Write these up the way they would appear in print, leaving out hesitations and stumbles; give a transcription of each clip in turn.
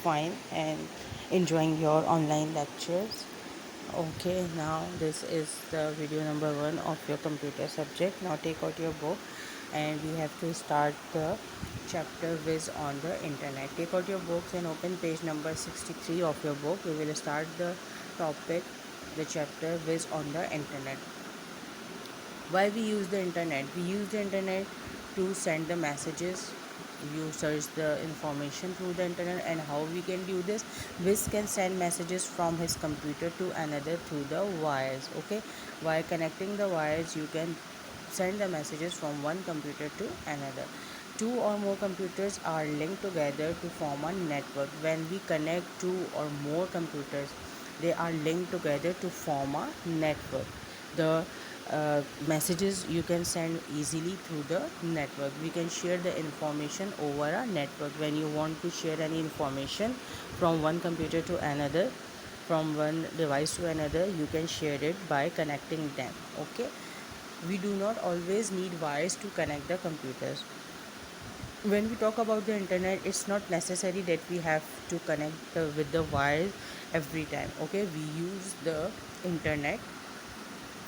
fine and enjoying your online lectures. Okay, now this is the video number 1 of your computer subject. Now take out your book and we have to start the chapter Viz on the internet. Take out your books and open page number 63 of your book. We will start the topic, the chapter Viz on the internet. Why we use the internet? We use the internet to send the messages. You search the information through the internet. And how we can do this? Wiz can send messages from his computer to another through the wires. Okay, by connecting the wires you can send the messages from one computer to another. Two or more computers are linked together to form a network. When we connect two or more computers, they are linked together to form a network. The messages you can send easily through the network. We can share the information over a network. When you want to share any information from one computer to another, from one device to another, you can share it by connecting them. Okay, we do not always need wires to connect the computers. When we talk about the internet, it's not necessary that we have to connect with the wires every time. Okay, we use the internet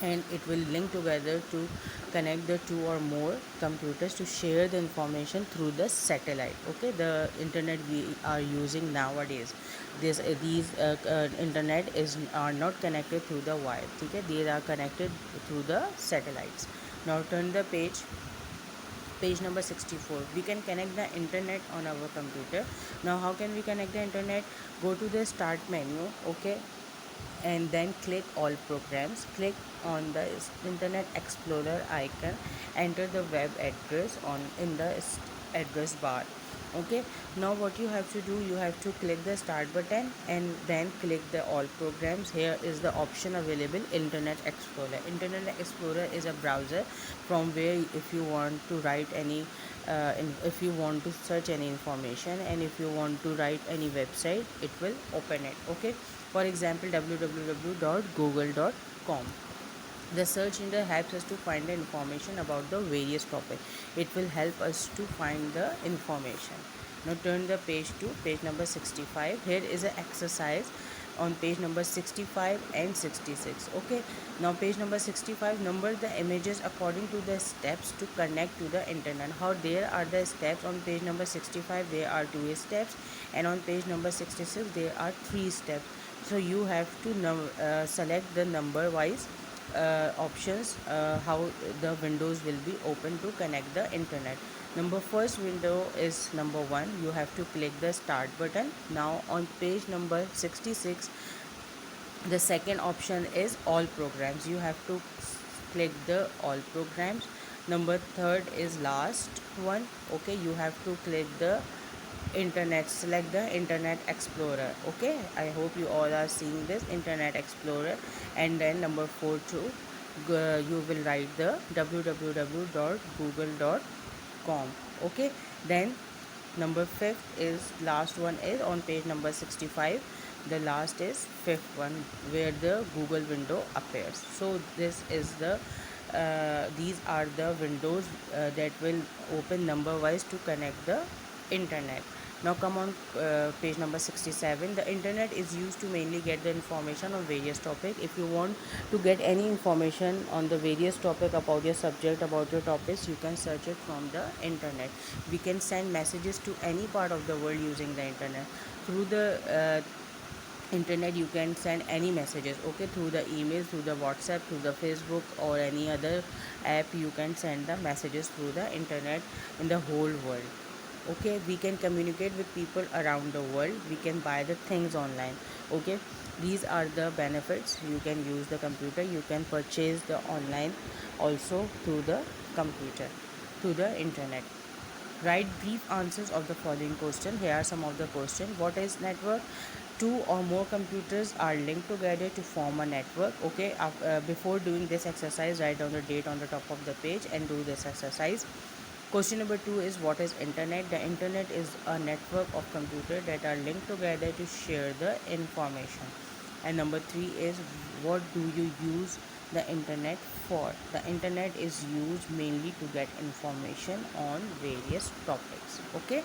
and it will link together to connect the two or more computers to share the information through the satellite. Okay, the internet we are using nowadays, these internet is are not connected through the wire. Okay, they are connected through the satellites. Now turn the page number 64. We can connect the internet on our computer. Now how can we connect the internet? Go to the start menu. Okay, and then click all programs. Click on the internet explorer icon. Enter the web address on in the address bar. Okay, now what you have to do, you have to click the start button and then click the all programs. Here is the option available, internet explorer. Internet explorer is a browser from where if you want to write any if you want to search any information and if you want to write any website, it will open it. Okay, for example www.google.com. The search engine helps us to find the information about the various topics. It will help us to find the information. Now turn the page to page number 65. Here is an exercise on page number 65 and 66. Okay, now page number 65, number the images according to the steps to connect to the internet. How there are the steps on page number 65, there are 2 steps, and on page number 66 there are 3 steps. So you have to select the number wise options, how the windows will be open to connect the internet. Number first window is number 1. You have to click the start button. Now on page number 66, the second option is all programs. You have to click the all programs. Number third is last one. Okay, you have to click the internet, select the internet explorer. Okay, I hope you all are seeing this internet explorer. And then number 4 too, you will write the www.google.com. Okay, then number 5th is last one is on page number 65. The last is 5th one where the Google window appears. So this is the these are the windows that will open number wise to connect the internet. Now come on page number 67. The internet is used to mainly get the information on various topics. If you want to get any information on the various topic about your subject, about your topics, you can search it from the internet. We can send messages to any part of the world using the internet. Through the internet you can send any messages. Okay, through the email, through the WhatsApp, through the Facebook or any other app, you can send the messages through the internet in the whole world. Okay, we can communicate with people around the world. We can buy the things online. Okay, these are the benefits. You can use the computer, you can purchase the online also through the computer, through the internet. Write brief answers of the following question. Here are some of the questions. What is network? Two or more computers are linked together to form a network. Okay, before doing this exercise, write down the date on the top of the page and do this exercise. Question number 2 is what is internet? The internet is a network of computers that are linked together to share the information. And number 3 is what do you use the internet for? The internet is used mainly to get information on various topics. Okay,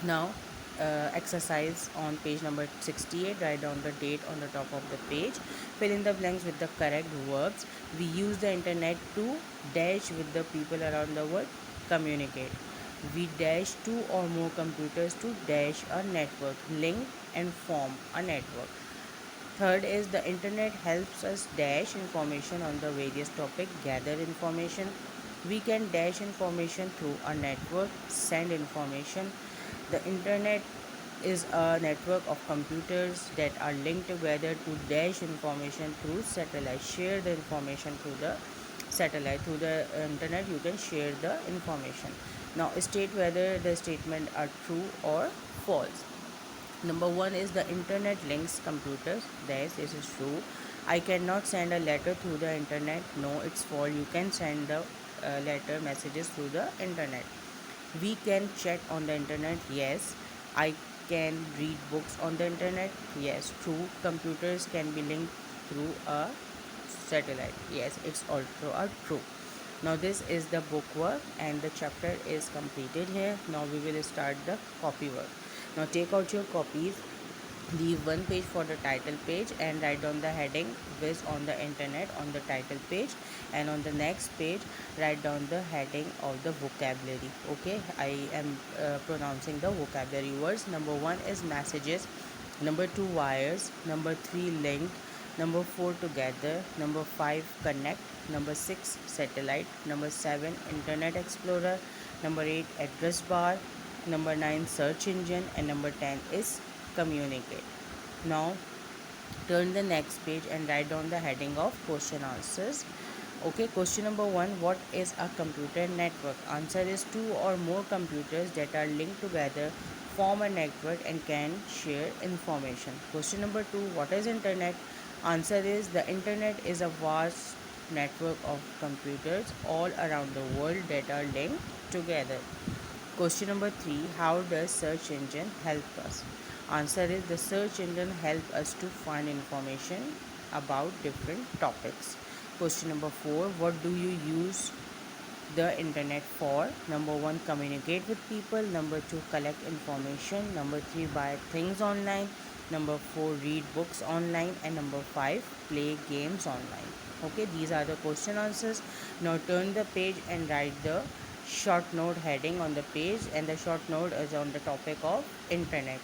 now exercise on page number 68. Write down the date on the top of the page. Fill in the blanks with the correct verbs. We use the internet to dash with the people around the world. Communicate. We dash two or more computers to dash a network, link and form a network. Third is the internet helps us dash information on the various topic, gather information. We can dash information through a network, send information. The internet is a network of computers that are linked together to dash information through satellite. Share the information through the satellite. Through the internet, you can share the information. Now, state whether the statement are true or false. Number one is the internet links computers. Yes, this is true. I cannot send a letter through the internet. No, it's false. You can send the letter messages through the internet. We can chat on the internet. Yes. I can read books on the internet. Yes, true. Computers can be linked through a satellite. Yes, it's also a true. Now this is the book work and the chapter is completed here. Now we will start the copy work. Now take out your copies, leave one page for the title page and write down the heading which on the internet on the title page, and on the next page write down the heading of the vocabulary. Okay, I am pronouncing the vocabulary words. Number one is messages, number two wires, number three link, number four together, number five connect, number six satellite, number seven internet explorer, number eight address bar, number 9 search engine, and number 10 is communicate. Now turn the next page and write down the heading of question answers. Okay, question number 1, what is a computer network? Answer is two or more computers that are linked together form a network and can share information. Question number 2, what is internet? Answer is the internet is a vast network of computers all around the world that are linked together. Question number 3, how does search engine help us? Answer is the search engine help us to find information about different topics. Question number 4, what do you use the internet for? Number 1, communicate with people. Number 2, collect information. Number 3, buy things online. Number 4, read books online. And number 5, play games online. Okay, these are the question answers. Now turn the page and write the short note heading on the page, and the short note is on the topic of internet.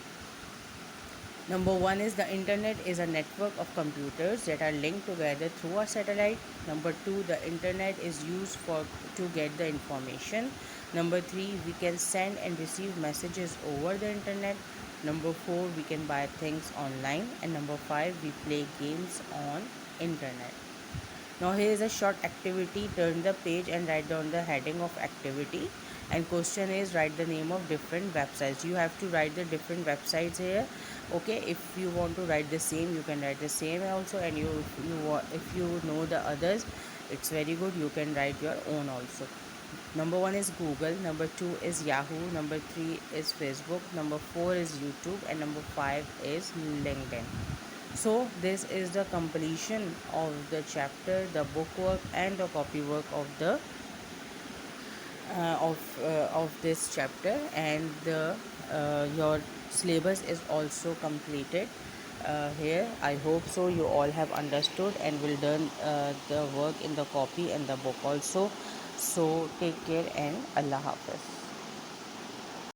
Number 1 is the internet is a network of computers that are linked together through a satellite. Number 2, the internet is used for to get the information. Number 3, we can send and receive messages over the internet. Number 4, we can buy things online. And number 5, we play games on internet. Now here is a short activity. Turn the page and write down the heading of activity. And question is write the name of different websites. You have to write the different websites here. Okay, if you want to write the same, you can write the same also. And if you know the others, it's very good. You can write your own also. Number 1 is Google. Number 2 is Yahoo. Number 3 is Facebook. Number 4 is YouTube. And number 5 is LinkedIn. So this is the completion of the chapter, the book work and the copy work of the of this chapter, and the your syllabus is also completed here. I hope so you all have understood and will done the work in the copy and the book also. So take care and Allah Hafiz.